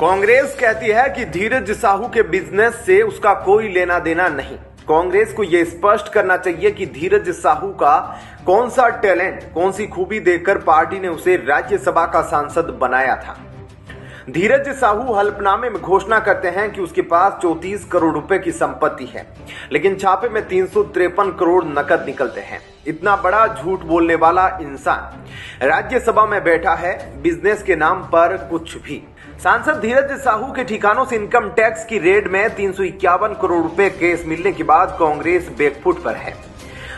कांग्रेस कहती है कि धीरज साहू के बिजनेस से उसका कोई लेना देना नहीं। कांग्रेस को यह स्पष्ट करना चाहिए कि धीरज साहू का कौन सा टैलेंट, कौन सी खूबी देखकर पार्टी ने उसे राज्यसभा का सांसद बनाया था। धीरज साहू हलफनामे में घोषणा करते हैं कि उसके पास 34 करोड़ रुपए की संपत्ति है, लेकिन छापे में 353 करोड़ नकद निकलते हैं। इतना बड़ा झूठ बोलने वाला इंसान राज्यसभा में बैठा है, बिजनेस के नाम पर कुछ भी। सांसद धीरज साहू के ठिकानों से इनकम टैक्स की रेड में 351 करोड़ रुपए केस मिलने के बाद कांग्रेस बैकफुट पर है।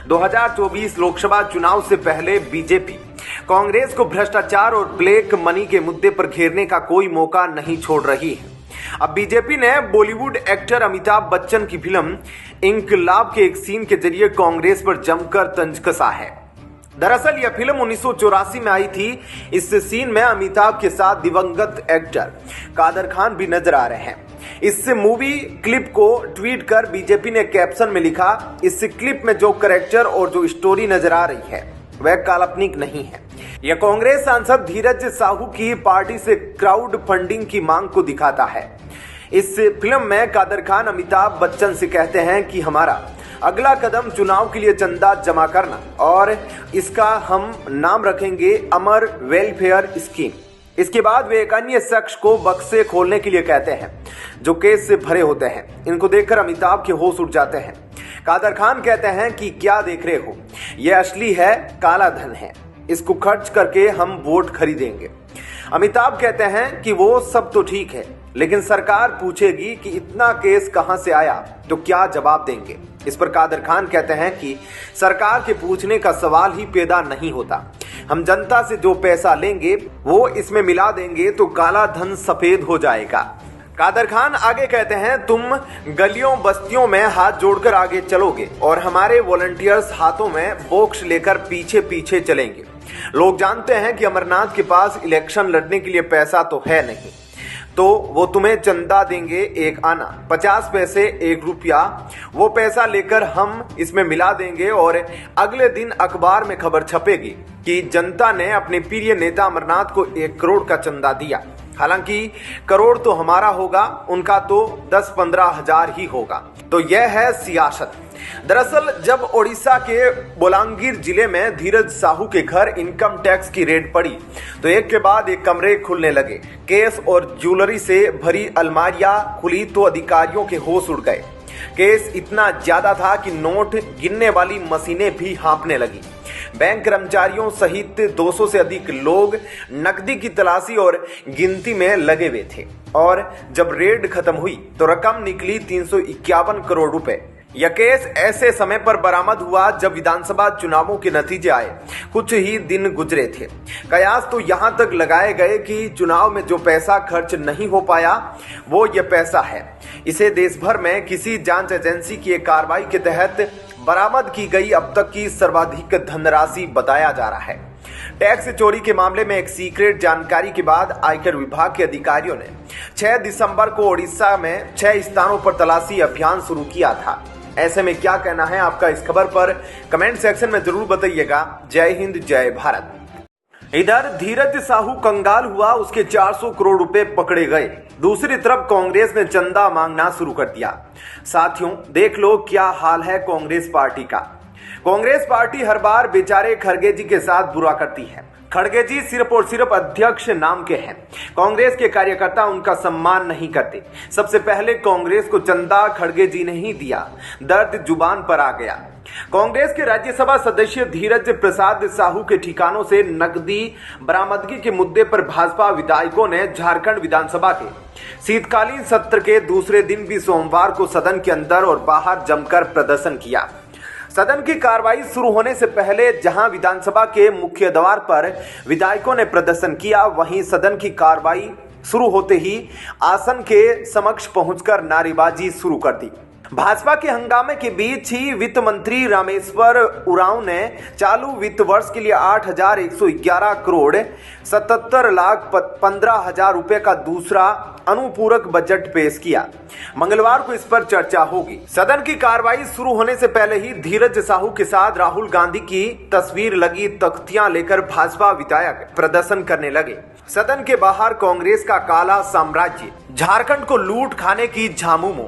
2024 लोकसभा चुनाव से पहले बीजेपी कांग्रेस को भ्रष्टाचार और ब्लैक मनी के मुद्दे पर घेरने का कोई मौका नहीं छोड़ रही है। अब बीजेपी ने बॉलीवुड एक्टर अमिताभ बच्चन की फिल्म इंकलाब के एक सीन के जरिए कांग्रेस पर जमकर तंज कसा है। दरअसल यह फिल्म 1984 में आई थी। इस सीन में अमिताभ के साथ दिवंगत एक्टर कादर खान भी नजर आ रहे हैं। इस मूवी क्लिप को ट्वीट कर बीजेपी ने कैप्शन में लिखा, इस क्लिप में जो कैरेक्टर और जो स्टोरी नजर आ रही है वह काल्पनिक नहीं है। यह कांग्रेस सांसद धीरज साहू की पार्टी से क्राउड फंडिंग की मांग को दिखाता है। इस फिल्म में कादर खान अमिताभ बच्चन से कहते हैं कि हमारा अगला कदम चुनाव के लिए चंदा जमा करना और इसका हम नाम रखेंगे अमर वेलफेयर स्कीम। इसके बाद वे एक अन्य शख्स को बक्से खोलने के लिए कहते हैं जो केस से भरे होते हैं। इनको देखकर अमिताभ के होश उड़ जाते हैं। कादर खान कहते हैं कि क्या देख रहे हो, यह असली है, काला धन है, इसको खर्च करके हम वोट खरीदेंगे। अमिताभ कहते हैं कि वो सब तो ठीक है, लेकिन सरकार पूछेगी कि इतना केस कहां से आया तो क्या जवाब देंगे। इस पर कादर खान कहते हैं कि सरकार के पूछने का सवाल ही पैदा नहीं होता। हम जनता से जो पैसा लेंगे वो इसमें मिला देंगे तो काला धन सफेद हो जाएगा। कादर खान आगे कहते हैं, तुम गलियों बस्तियों में हाथ जोड़कर आगे चलोगे और हमारे वॉलंटियर्स हाथों में बॉक्स लेकर पीछे पीछे चलेंगे। लोग जानते हैं कि अमरनाथ के पास इलेक्शन लड़ने के लिए पैसा तो है नहीं, तो वो तुम्हें चंदा देंगे एक आना, 50 पैसे, 1 रुपया। वो पैसा लेकर हम इसमें मिला देंगे और अगले दिन अखबार में खबर छपेगी कि जनता ने अपने प्रिय नेता अमरनाथ को 1 करोड़ का चंदा दिया। हालांकि करोड़ तो हमारा होगा, उनका तो 10-15 हजार ही होगा। तो यह है सियासत। दरअसल जब ओडिशा के बोलांगीर जिले में धीरज साहू के घर इनकम टैक्स की रेड पड़ी तो एक के बाद एक कमरे खुलने लगे। केस और ज्वेलरी से भरी अलमारियां खुली तो अधिकारियों के होश उड़ गए। केस इतना ज्यादा था कि नोट गिनने वाली मशीनें भी हाँफने लगी। बैंक कर्मचारियों सहित 200 से अधिक लोग नकदी की तलाशी और गिनती में लगे हुए थे और जब रेड खत्म हुई तो रकम निकली 351 करोड़ रुपए। यह केस ऐसे समय पर बरामद हुआ जब विधानसभा चुनावों के नतीजे आए, कुछ ही दिन गुजरे थे। कयास तो यहां तक लगाए गए कि चुनाव में जो पैसा खर्च नहीं हो पाया वो यह पैसा है। इसे देश भर में किसी जांच एजेंसी की एक कार्रवाई के तहत बरामद की गई अब तक की सर्वाधिक धनराशि बताया जा रहा है। टैक्स चोरी के मामले में एक सीक्रेट जानकारी के बाद आयकर विभाग के अधिकारियों ने 6 दिसंबर को ओडिशा में 6 स्थानों पर तलाशी अभियान शुरू किया था। ऐसे में क्या कहना है आपका इस खबर पर कमेंट सेक्शन में जरूर बताइएगा। जय हिंद, जय भारत। इधर धीरज साहू कंगाल हुआ, उसके 400 करोड़ रुपए पकड़े गए। दूसरी तरफ कांग्रेस ने चंदा मांगना शुरू कर दिया। साथियों देख लो क्या हाल है कांग्रेस पार्टी का। कांग्रेस पार्टी हर बार बेचारे खड़गे जी के साथ बुरा करती है। खड़गे जी सिर्फ और सिर्फ अध्यक्ष नाम के हैं। कांग्रेस के कार्यकर्ता उनका सम्मान नहीं करते। सबसे पहले कांग्रेस को चंदा खड़गे जी ने ही दिया। दर्द जुबान पर आ गया। कांग्रेस के राज्यसभा सदस्य धीरज प्रसाद साहू के ठिकानों से नकदी बरामदगी के मुद्दे पर भाजपा विधायकों ने झारखंड विधानसभा के शीतकालीन सत्र के दूसरे दिन भी सोमवार को सदन के अंदर और बाहर जमकर प्रदर्शन किया। सदन की कार्रवाई शुरू होने से पहले जहां विधानसभा के मुख्य द्वार पर विधायकों ने प्रदर्शन किया, वहीं सदन की कार्रवाई शुरू होते ही आसन के समक्ष पहुंचकर नारेबाजी शुरू कर दी। भाजपा के हंगामे के बीच ही वित्त मंत्री रामेश्वर उरांव ने चालू वित्त वर्ष के लिए 8,111 करोड़ 77,15,000 रुपए का दूसरा अनुपूरक बजट पेश किया। मंगलवार को इस पर चर्चा होगी। सदन की कार्रवाई शुरू होने से पहले ही धीरज साहू के साथ राहुल गांधी की तस्वीर लगी तख्तियां लेकर भाजपा विधायक प्रदर्शन करने लगे। सदन के बाहर कांग्रेस का काला साम्राज्य, झारखंड को लूट खाने की झामुमो,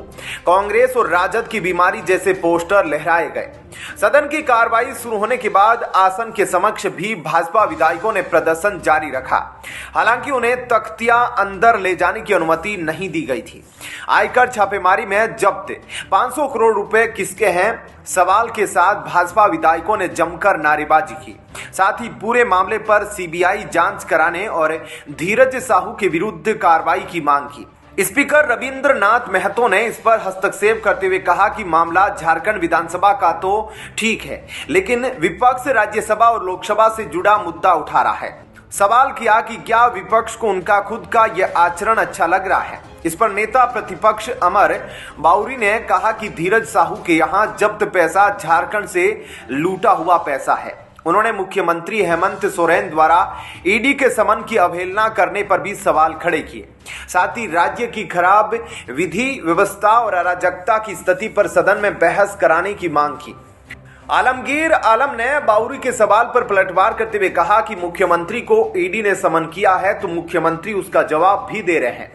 कांग्रेस और राजद की बीमारी जैसे पोस्टर लहराए गए। सदन की कार्रवाई शुरू होने के बाद आसन के समक्ष भी भाजपा विधायकों ने प्रदर्शन जारी रखा। हालांकि उन्हें तख्तियां अंदर ले जाने की अनुमति नहीं दी गई थी। आयकर छापेमारी में जब्त 500 करोड़ रुपए किसके हैं सवाल के साथ भाजपा विधायकों ने जमकर नारेबाजी की। साथ ही पूरे मामले पर सीबीआई जांच कराने और धीरज साहू के विरुद्ध कार्रवाई की मांग की। स्पीकर रविंद्रनाथ महतो ने इस पर हस्तक्षेप करते हुए कहा कि मामला झारखंड विधानसभा का तो ठीक है, लेकिन विपक्ष राज्यसभा और लोकसभा से जुड़ा मुद्दा उठा रहा है। सवाल किया कि क्या विपक्ष को उनका खुद का यह आचरण अच्छा लग रहा है। इस पर नेता प्रतिपक्ष अमर बाउरी ने कहा कि धीरज साहू के यहाँ जब्त पैसा झारखंड से लूटा हुआ पैसा है। उन्होंने मुख्यमंत्री हेमंत सोरेन द्वारा ईडी के समन की अवहेलना करने पर भी सवाल खड़े किए। साथ ही राज्य की खराब विधि व्यवस्था और अराजकता की स्थिति पर सदन में बहस कराने की मांग की। आलमगीर आलम ने बाउरी के सवाल पर पलटवार करते हुए कहा कि मुख्यमंत्री को ईडी ने समन किया है तो मुख्यमंत्री उसका जवाब भी दे रहे हैं।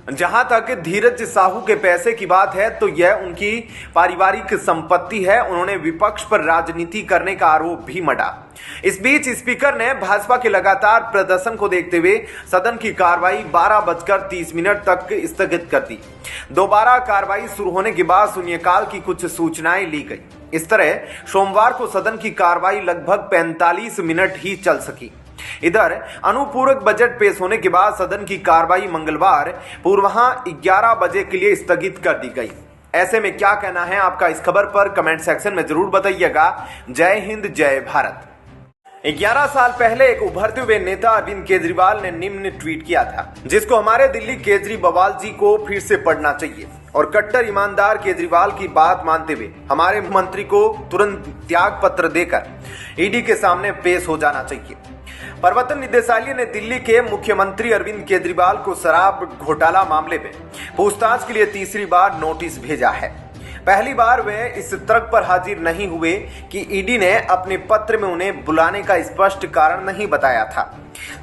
जहां तक धीरज साहू के पैसे की बात है तो यह उनकी पारिवारिक संपत्ति है। उन्होंने विपक्ष पर राजनीति करने का आरोप भी मढ़ा। इस बीच स्पीकर ने भाजपा के लगातार प्रदर्शन को देखते हुए सदन की कार्रवाई 12:30 तक स्थगित कर दी। दोबारा कार्रवाई शुरू होने के बाद शून्यकाल की कुछ सूचनाएं ली गई। इस तरह सोमवार को सदन की कार्रवाई लगभग 45 मिनट ही चल सकी। इधर अनुपूरक बजट पेश होने के बाद सदन की कार्रवाई मंगलवार पूर्वाह्न 11 बजे के लिए स्थगित कर दी गई। ऐसे में क्या कहना है आपका इस खबर पर कमेंट सेक्शन में जरूर बताइएगा। जय हिंद, जय भारत। 11 साल पहले एक उभरते हुए नेता अरविंद केजरीवाल ने निम्न ट्वीट किया था, जिसको हमारे दिल्ली केजरीवाल जी को फिर से पढ़ना चाहिए और कट्टर ईमानदार केजरीवाल की बात मानते हुए हमारे मंत्री को तुरंत त्याग पत्र देकर ईडी के सामने पेश हो जाना चाहिए। प्रवर्तन निदेशालय ने दिल्ली के मुख्यमंत्री अरविंद केजरीवाल को शराब घोटाला मामले में पूछताछ के लिए तीसरी बार नोटिस भेजा है। पहली बार वे इस तर्क पर हाजिर नहीं हुए कि ईडी ने अपने पत्र में उन्हें बुलाने का स्पष्ट कारण नहीं बताया था।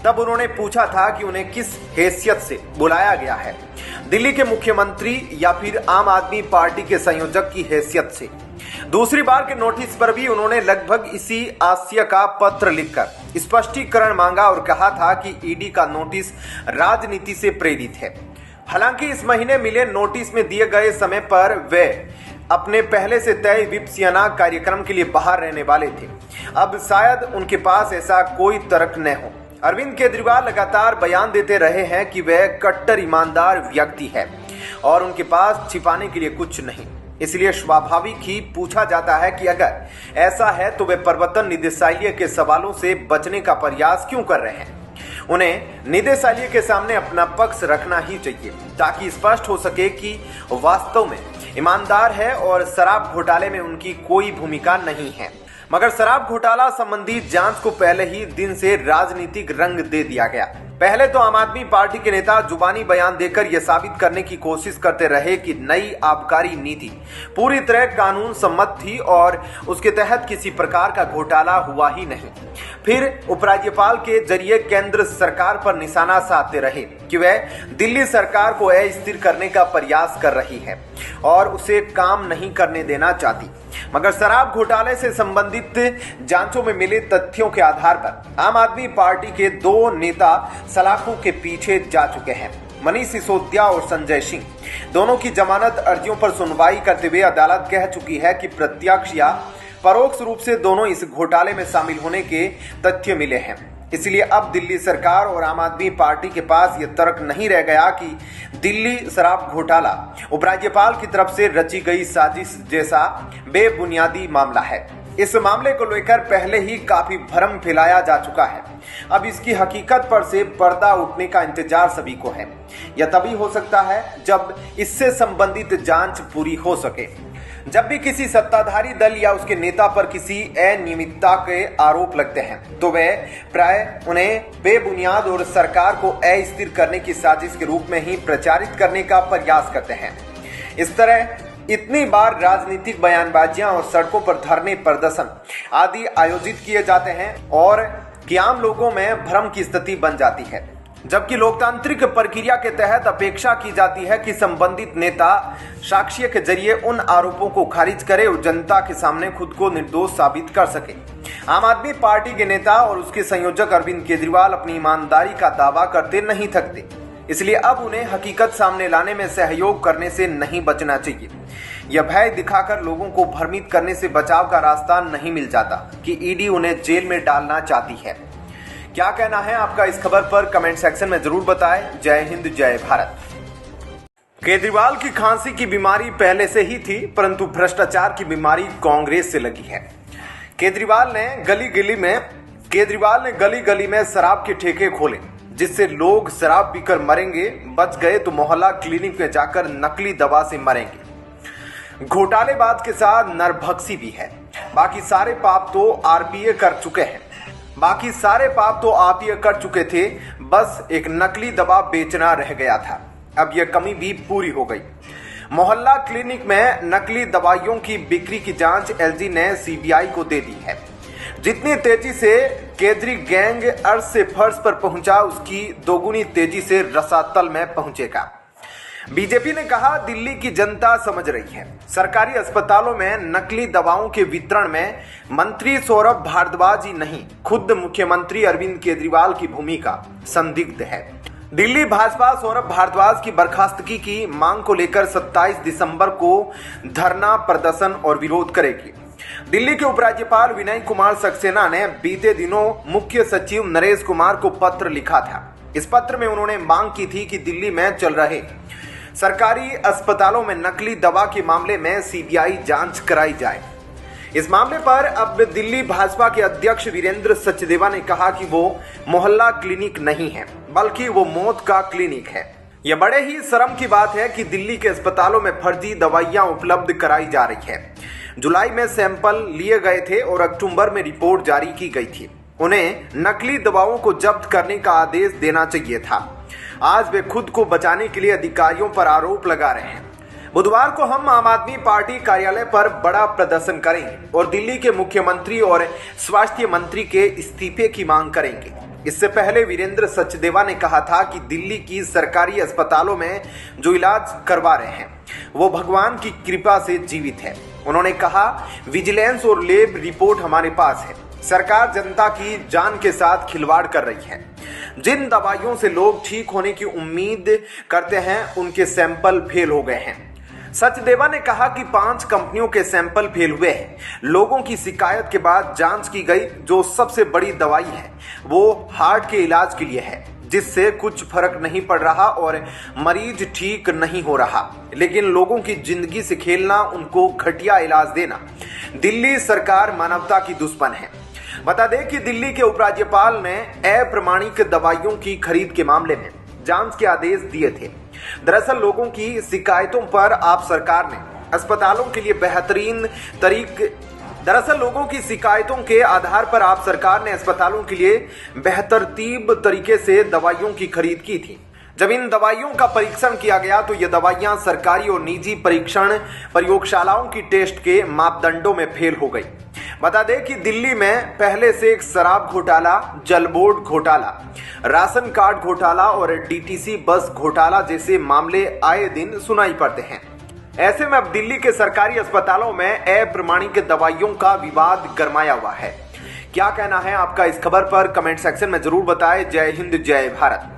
तब उन्होंने पूछा था कि उन्हें किस हैसियत से बुलाया गया है, दिल्ली के मुख्यमंत्री या फिर आम आदमी पार्टी के संयोजक की हैसियत से। दूसरी बार के नोटिस पर भी उन्होंने लगभग इसी आशय का पत्र लिखकर स्पष्टीकरण मांगा और कहा था कि ईडी का नोटिस राजनीति से प्रेरित है। हालांकि इस महीने मिले नोटिस में दिए गए समय पर वे अपने पहले से तय विप सेना कार्यक्रम के लिए बाहर रहने वाले थे। अब शायद उनके पास ऐसा कोई तर्क न हो। अरविंद केजरीवाल लगातार बयान देते रहे हैं कि वह कट्टर ईमानदार व्यक्ति है और उनके पास छिपाने के लिए कुछ नहीं। इसलिए स्वाभाविक ही पूछा जाता है कि अगर ऐसा है तो वे प्रवर्तन निदेशालय के सवालों से बचने का प्रयास क्यों कर रहे हैं। उन्हें निदेशालय के सामने अपना पक्ष रखना ही चाहिए ताकि स्पष्ट हो सके कि वास्तव में ईमानदार है और शराब घोटाले में उनकी कोई भूमिका नहीं है। मगर शराब घोटाला संबंधी जांच को पहले ही दिन से राजनीतिक रंग दे दिया गया। पहले तो आम आदमी पार्टी के नेता जुबानी बयान देकर यह साबित करने की कोशिश करते रहे कि नई आबकारी नीति पूरी तरह कानून सम्मत थी और उसके तहत किसी प्रकार का घोटाला हुआ ही नहीं। फिर उपराज्यपाल के जरिए केंद्र सरकार पर निशाना साधते रहे कि वह दिल्ली सरकार को अस्थिर करने का प्रयास कर रही है और उसे काम नहीं करने देना चाहती। मगर शराब घोटाले से संबंधित जांचों में मिले तथ्यों के आधार पर आम आदमी पार्टी के दो नेता सलाखों के पीछे जा चुके हैं। मनीष सिसोदिया और संजय सिंह दोनों की जमानत अर्जियों पर सुनवाई करते हुए अदालत कह चुकी है कि प्रत्यक्ष या परोक्ष रूप से दोनों इस घोटाले में शामिल होने के तथ्य मिले हैं। इसलिए अब दिल्ली सरकार और आम आदमी पार्टी के पास यह तर्क नहीं रह गया कि दिल्ली शराब घोटाला उपराज्यपाल की तरफ से रची गई साजिश जैसा बेबुनियादी मामला है। इस मामले को लेकर पहले ही काफी भ्रम फैलाया जा चुका है। अब इसकी हकीकत पर से पर्दा उठने का इंतजार सभी को है। यह तभी हो सकता है जब इससे संबंधित जांच पूरी हो सके। जब भी किसी सत्ताधारी दल या उसके नेता पर किसी अनियमितता के आरोप लगते हैं तो वे प्राय उन्हें बेबुनियाद और सरकार को अस्थिर करने की साजिश के रूप में ही प्रचारित करने का प्रयास करते हैं। इस तरह इतनी बार राजनीतिक बयानबाजियां और सड़कों पर धरने प्रदर्शन आदि आयोजित किए जाते हैं और कि आम लोगों में भ्रम की स्थिति बन जाती है, जबकि लोकतांत्रिक प्रक्रिया के तहत अपेक्षा की जाती है कि संबंधित नेता साक्ष्य के जरिए उन आरोपों को खारिज करे और जनता के सामने खुद को निर्दोष साबित कर सके। आम आदमी पार्टी के नेता और उसके संयोजक अरविंद केजरीवाल अपनी ईमानदारी का दावा करते नहीं थकते, इसलिए अब उन्हें हकीकत सामने लाने में सहयोग करने से नहीं बचना चाहिए। यह भय दिखाकर लोगों को भ्रमित करने से बचाव का रास्ता नहीं मिल जाता कि ईडी उन्हें जेल में डालना चाहती है। क्या कहना है आपका इस खबर पर कमेंट सेक्शन में जरूर बताएं। जय हिंद, जय भारत। केजरीवाल की खांसी की बीमारी पहले से ही थी, परंतु भ्रष्टाचार की बीमारी कांग्रेस से लगी है। केजरीवाल ने गली गली में शराब के ठेके खोले, जिससे लोग शराब पीकर मरेंगे, बच गए तो मोहल्ला क्लिनिक में जाकर नकली दवा से मरेंगे। घोटालेबाज के साथ नरभक्षी भी है। बाकी सारे पाप तो आरपीए कर चुके थे, बस एक नकली दवा बेचना रह गया था। अब यह कमी भी पूरी हो गई। मोहल्ला क्लिनिक में नकली दवाइयों की बिक्री की जांच एलजी ने सीबीआई को दे दी है। जितनी तेजी से केजरी गैंग अर्श से फर्श पर पहुंचा, उसकी दोगुनी तेजी से रसातल में पहुंचेगा। बीजेपी ने कहा, दिल्ली की जनता समझ रही है। सरकारी अस्पतालों में नकली दवाओं के वितरण में मंत्री सौरभ भारद्वाज ही नहीं, खुद मुख्यमंत्री अरविंद केजरीवाल की भूमिका संदिग्ध है। दिल्ली भाजपा सौरभ भारद्वाज की बर्खास्तगी की मांग को लेकर 27 दिसंबर को धरना प्रदर्शन और विरोध करेगी। दिल्ली के उपराज्यपाल विनय कुमार सक्सेना ने बीते दिनों मुख्य सचिव नरेश कुमार को पत्र लिखा था। इस पत्र में उन्होंने मांग की थी कि दिल्ली में चल रहे सरकारी अस्पतालों में नकली दवा के मामले में सीबीआई जांच कराई जाए। इस मामले पर अब दिल्ली भाजपा के अध्यक्ष वीरेंद्र सचदेवा ने कहा कि वो मोहल्ला क्लिनिक नहीं है, बल्कि वो मौत का क्लिनिक है। यह बड़े ही शर्म की बात है कि दिल्ली के अस्पतालों में फर्जी दवाइयां उपलब्ध कराई जा रही है। जुलाई में सैंपल लिए गए थे और अक्टूबर में रिपोर्ट जारी की गई थी। उन्हें नकली दवाओं को जब्त करने का आदेश देना चाहिए था। आज वे खुद को बचाने के लिए अधिकारियों पर आरोप लगा रहे हैं। बुधवार को हम आम आदमी पार्टी कार्यालय पर बड़ा प्रदर्शन करेंगे और दिल्ली के मुख्यमंत्री और स्वास्थ्य मंत्री के इस्तीफे की मांग करेंगे। इससे पहले वीरेंद्र सचदेवा ने कहा था कि दिल्ली की सरकारी अस्पतालों में जो इलाज करवा रहे हैं वो भगवान की कृपा से जीवित है। उन्होंने कहा, विजिलेंस और लैब रिपोर्ट हमारे पास है। सरकार जनता की जान के साथ खिलवाड़ कर रही है। जिन दवाइयों से लोग ठीक होने की उम्मीद करते हैं, उनके सैंपल फेल हो गए हैं। सचदेवा ने कहा कि 5 कंपनियों के सैंपल फेल हुए हैं। लोगों की शिकायत के बाद जांच की गई। जो सबसे बड़ी दवाई है वो हार्ट के इलाज के लिए है, जिससे कुछ फर्क नहीं पड़ रहा और मरीज ठीक नहीं हो रहा। लेकिन लोगों की जिंदगी से खेलना, उनको घटिया इलाज देना, दिल्ली सरकार मानवता की दुश्मन है। बता दें कि दिल्ली के उपराज्यपाल ने अप्रमाणिक दवाइयों की खरीद के मामले में जांच के आदेश दिए थे। दरअसल लोगों की शिकायतों पर आप सरकार ने अस्पतालों के लिए बेहतरतीब तरीके से दवाइयों की खरीद की थी। जब इन दवाइयों का परीक्षण किया गया तो ये दवाइयां सरकारी और निजी परीक्षण प्रयोगशालाओं की टेस्ट के मापदंडों में फेल हो गई। बता दें कि दिल्ली में पहले से एक शराब घोटाला, जल बोर्ड घोटाला, राशन कार्ड घोटाला और डीटीसी बस घोटाला जैसे मामले आए दिन सुनाई पड़ते हैं। ऐसे में अब दिल्ली के सरकारी अस्पतालों में अप्रमाणिक दवाइयों का विवाद गरमाया हुआ है। क्या कहना है आपका इस खबर पर कमेंट सेक्शन में जरूर बताएं। जय हिंद, जय भारत।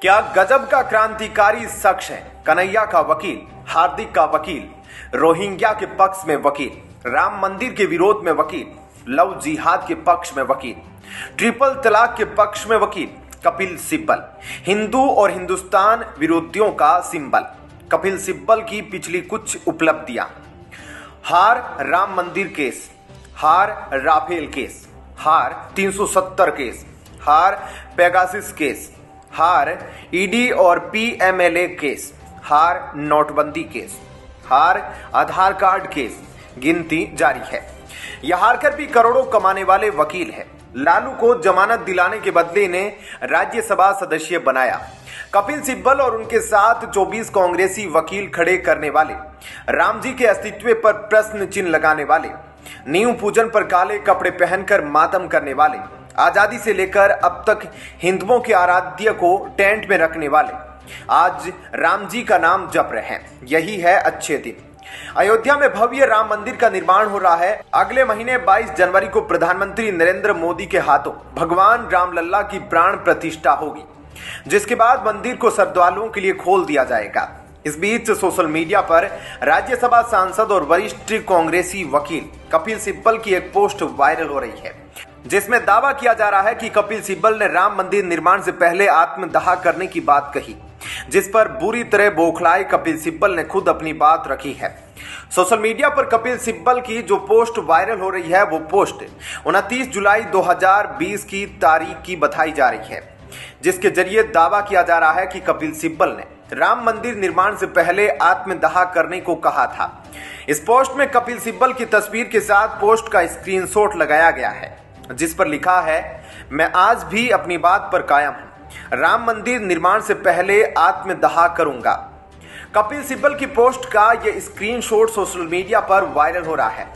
क्या गजब का क्रांतिकारी शख्स है। कन्हैया का वकील, हार्दिक का वकील, रोहिंग्या के पक्ष में वकील, राम मंदिर के विरोध में वकील, लव जिहाद के पक्ष में वकील, ट्रिपल तलाक के पक्ष में वकील, कपिल सिब्बल, हिंदू और हिंदुस्तान विरोधियों का सिंबल। कपिल सिब्बल की पिछली कुछ उपलब्धियां: हार राम मंदिर केस, हार राफेल केस, हार 370 केस, हार पेगासिस केस, हार ईडी और पीएमएलए केस, हार नोटबंदी केस, हार आधार कार्ड केस, गिनती जारी है। यह हारकर भी करोड़ों कमाने वाले वकील है। लालू को जमानत दिलाने के बदले इन्हें राज्यसभा सदस्य बनाया। कपिल सिब्बल और उनके साथ 24 कांग्रेसी वकील खड़े करने वाले, राम जी के अस्तित्व पर प्रश्न चिन्ह लगाने वाले, नींव पूजन पर काले कपड़े पहनकर मातम करने वाले, आजादी से लेकर अब तक हिंदुओं के आराध्य को टेंट में रखने वाले आज राम जी का नाम जप रहे हैं। यही है अच्छे दिन। अयोध्या में भव्य राम मंदिर का निर्माण हो रहा है। अगले महीने 22 जनवरी को प्रधानमंत्री नरेंद्र मोदी के हाथों भगवान रामलल्ला की प्राण प्रतिष्ठा होगी, जिसके बाद मंदिर को श्रद्धालुओं के लिए खोल दिया जाएगा। इस बीच सोशल मीडिया पर राज्यसभा सांसद और वरिष्ठ कांग्रेसी वकील कपिल सिब्बल की एक पोस्ट वायरल हो रही है, जिसमें दावा किया जा रहा है कि कपिल सिब्बल ने राम मंदिर निर्माण से पहले आत्मदाह करने की बात कही, जिस पर बुरी तरह बौखलाए कपिल सिब्बल ने खुद अपनी बात रखी है। सोशल मीडिया पर कपिल सिब्बल की जो पोस्ट वायरल हो रही है, वो पोस्ट 29 जुलाई 2020 की तारीख की बताई जा रही है, जिसके जरिए दावा किया जा रहा है कि कपिल सिब्बल ने राम मंदिर निर्माण से पहले आत्मदाह करने को कहा था। इस पोस्ट में कपिल सिब्बल की तस्वीर के साथ पोस्ट का स्क्रीनशॉट लगाया गया है, जिस पर लिखा है, मैं आज भी अपनी बात पर कायम हूं, राम मंदिर निर्माण से पहले आत्मदाह करूंगा। कपिल सिब्बल की पोस्ट का यह स्क्रीनशॉट सोशल मीडिया पर वायरल हो रहा है।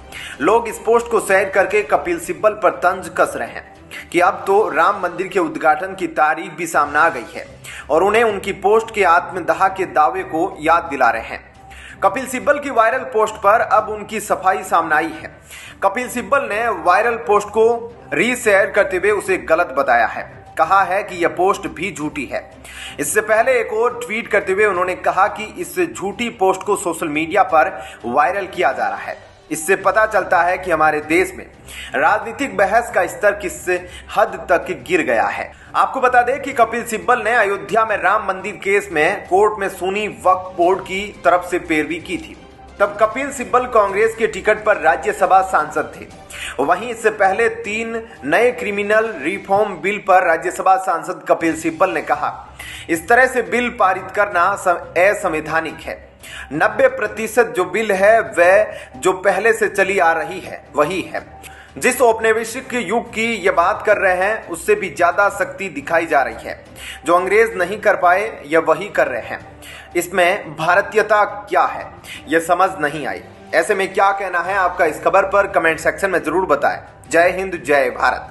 लोग इस पोस्ट को शेयर करके कपिल सिब्बल पर तंज कस रहे हैं कि अब तो राम मंदिर के उद्घाटन की तारीख भी सामने आ गई है और उन्हें उनकी पोस्ट के आत्मदाह के दावे को याद दिला रहे हैं। कपिल सिब्बल की वायरल पोस्ट पर अब उनकी सफाई सामने आई है। कपिल सिब्बल ने वायरल पोस्ट को रीशेयर करते हुए उसे गलत बताया है, कहा है कि यह पोस्ट भी झूठी है। इससे पहले एक और ट्वीट करते हुए उन्होंने कहा कि इस झूठी पोस्ट को सोशल मीडिया पर वायरल किया जा रहा है। इससे पता चलता है कि हमारे देश में राजनीतिक बहस का स्तर किस हद तक गिर गया है। आपको बता दें कि कपिल सिब्बल ने अयोध्या में राम मंदिर केस में कोर्ट में सुन्नी वक्फ बोर्ड की तरफ से पैरवी की थी। तब कपिल सिब्बल कांग्रेस के टिकट पर राज्यसभा सांसद थे। वहीं इससे पहले 3 नए क्रिमिनल रिफॉर्म बिल पर राज्यसभा सांसद कपिल सिब्बल ने कहा, इस तरह से बिल पारित करना असंवैधानिक है। 90% जो बिल है वह जो पहले से चली आ रही है वही है। जिस औपनिवेशिक युग की ये बात कर रहे हैं उससे भी ज्यादा सख्ती दिखाई जा रही है। जो अंग्रेज नहीं कर पाए यह वही कर रहे हैं। इसमें भारतीयता क्या है यह समझ नहीं आई। ऐसे में क्या कहना है आपका इस खबर पर कमेंट सेक्शन में जरूर बताएं। जय हिंद, जय भारत।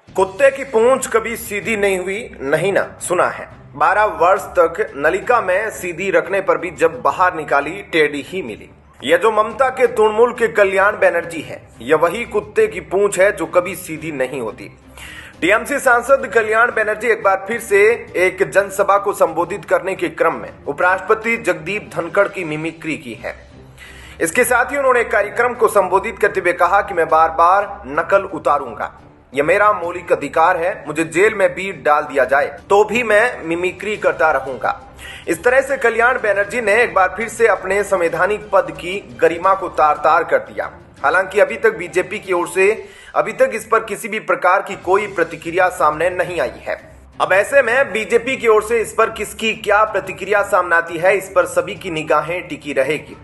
कुत्ते की पूंछ कभी सीधी नहीं हुई, नहीं ना सुना है। 12 वर्ष तक नलिका में सीधी रखने पर भी जब बाहर निकाली टेढ़ी ही मिली। यह जो ममता के तृणमूल के कल्याण बनर्जी है, यह वही कुत्ते की पूंछ है जो कभी सीधी नहीं होती। टीएमसी सांसद कल्याण बनर्जी एक बार फिर से एक जनसभा को संबोधित करने के क्रम में उपराष्ट्रपति जगदीप धनखड़ की मिमिक्री की है। इसके साथ ही उन्होंने कार्यक्रम को संबोधित करते हुए कहा कि मैं बार बार नकल उतारूंगा, यह मेरा मौलिक अधिकार है। मुझे जेल में भी डाल दिया जाए तो भी मैं मिमिक्री करता रहूंगा। इस तरह से कल्याण बनर्जी ने एक बार फिर से अपने संवैधानिक पद की गरिमा को तार तार कर दिया। हालांकि अभी तक बीजेपी की ओर से अभी तक इस पर किसी भी प्रकार की कोई प्रतिक्रिया सामने नहीं आई है। अब ऐसे में बीजेपी की ओर से इस पर किसकी क्या प्रतिक्रिया सामने आती है, इस पर सभी की निगाहें टिकी रहेगी।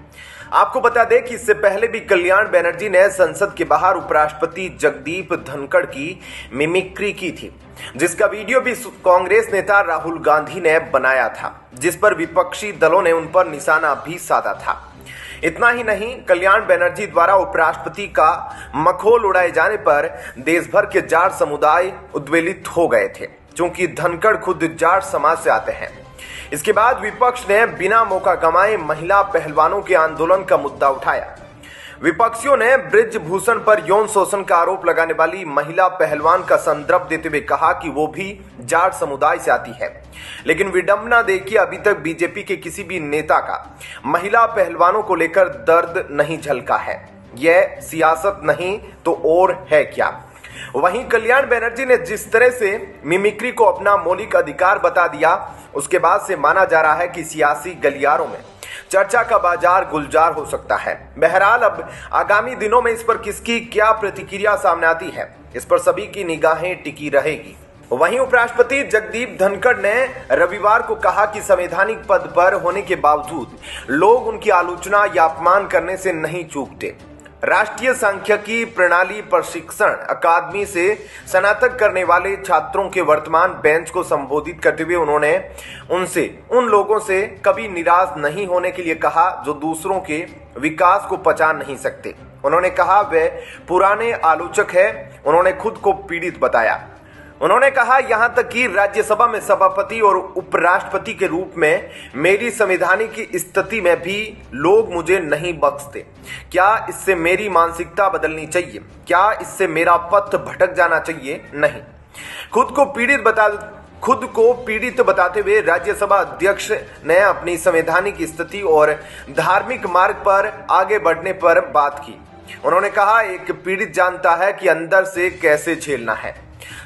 आपको बता दें कि इससे पहले भी कल्याण बनर्जी ने संसद के बाहर उपराष्ट्रपति जगदीप धनखड़ की मिमिक्री की थी, जिसका वीडियो भी कांग्रेस नेता राहुल गांधी ने बनाया था, जिस पर विपक्षी दलों ने उन पर निशाना भी साधा था। इतना ही नहीं, कल्याण बनर्जी द्वारा उपराष्ट्रपति का मखौल उड़ाए जाने पर देश भर के जाट समुदाय उद्वेलित हो गए थे, क्योंकि धनखड़ खुद जाट समाज से आते हैं। इसके बाद विपक्ष ने बिना मौका गंवाए महिला पहलवानों के आंदोलन का मुद्दा उठाया। विपक्षियों ने ब्रिजभूषण पर यौन शोषण का आरोप लगाने वाली महिला पहलवान का संदर्भ देते हुए कहा कि वो भी जाट समुदाय से आती है। लेकिन विडंबना देखिए, अभी तक बीजेपी के किसी भी नेता का महिला पहलवानों को लेकर दर्द नहीं झलका है। यह सियासत नहीं तो और है क्या। वहीं कल्याण बनर्जी ने जिस तरह से मिमिक्री को अपना मौलिक अधिकार बता दिया, उसके बाद से माना जा रहा है कि सियासी गलियारों में चर्चा का बाजार गुलजार हो सकता है। बहरहाल अब आगामी दिनों में इस पर किसकी क्या प्रतिक्रिया सामने आती है, इस पर सभी की निगाहें टिकी रहेगी। वहीं उपराष्ट्रपति जगदीप धनखड़ ने रविवार को कहा कि संवैधानिक पद पर होने के बावजूद लोग उनकी आलोचना या अपमान करने से नहीं चूकते। राष्ट्रीय सांख्यिकी प्रणाली प्रशिक्षण अकादमी से स्नातक करने वाले छात्रों के वर्तमान बेंच को संबोधित करते हुए उन्होंने उनसे उन लोगों से कभी निराश नहीं होने के लिए कहा जो दूसरों के विकास को पहचान नहीं सकते। उन्होंने कहा वे पुराने आलोचक हैं। उन्होंने खुद को पीड़ित बताया। उन्होंने कहा यहां तक कि राज्यसभा में सभापति और उपराष्ट्रपति के रूप में मेरी संवैधानिक स्थिति में भी लोग मुझे नहीं बख्शते। क्या इससे मेरी मानसिकता बदलनी चाहिए? क्या इससे मेरा पथ भटक जाना चाहिए? नहीं। खुद को पीड़ित बताते हुए राज्यसभा अध्यक्ष ने अपनी संवैधानिक स्थिति और धार्मिक मार्ग पर आगे बढ़ने पर बात की। उन्होंने कहा एक पीड़ित जानता है कि अंदर से कैसे झेलना है,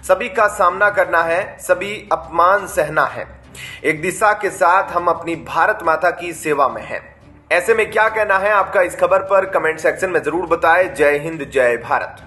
सभी का सामना करना है, सभी अपमान सहना है। एक दिशा के साथ हम अपनी भारत माता की सेवा में हैं। ऐसे में क्या कहना है आपका इस खबर पर? कमेंट सेक्शन में जरूर बताएं। जय हिंद, जय भारत।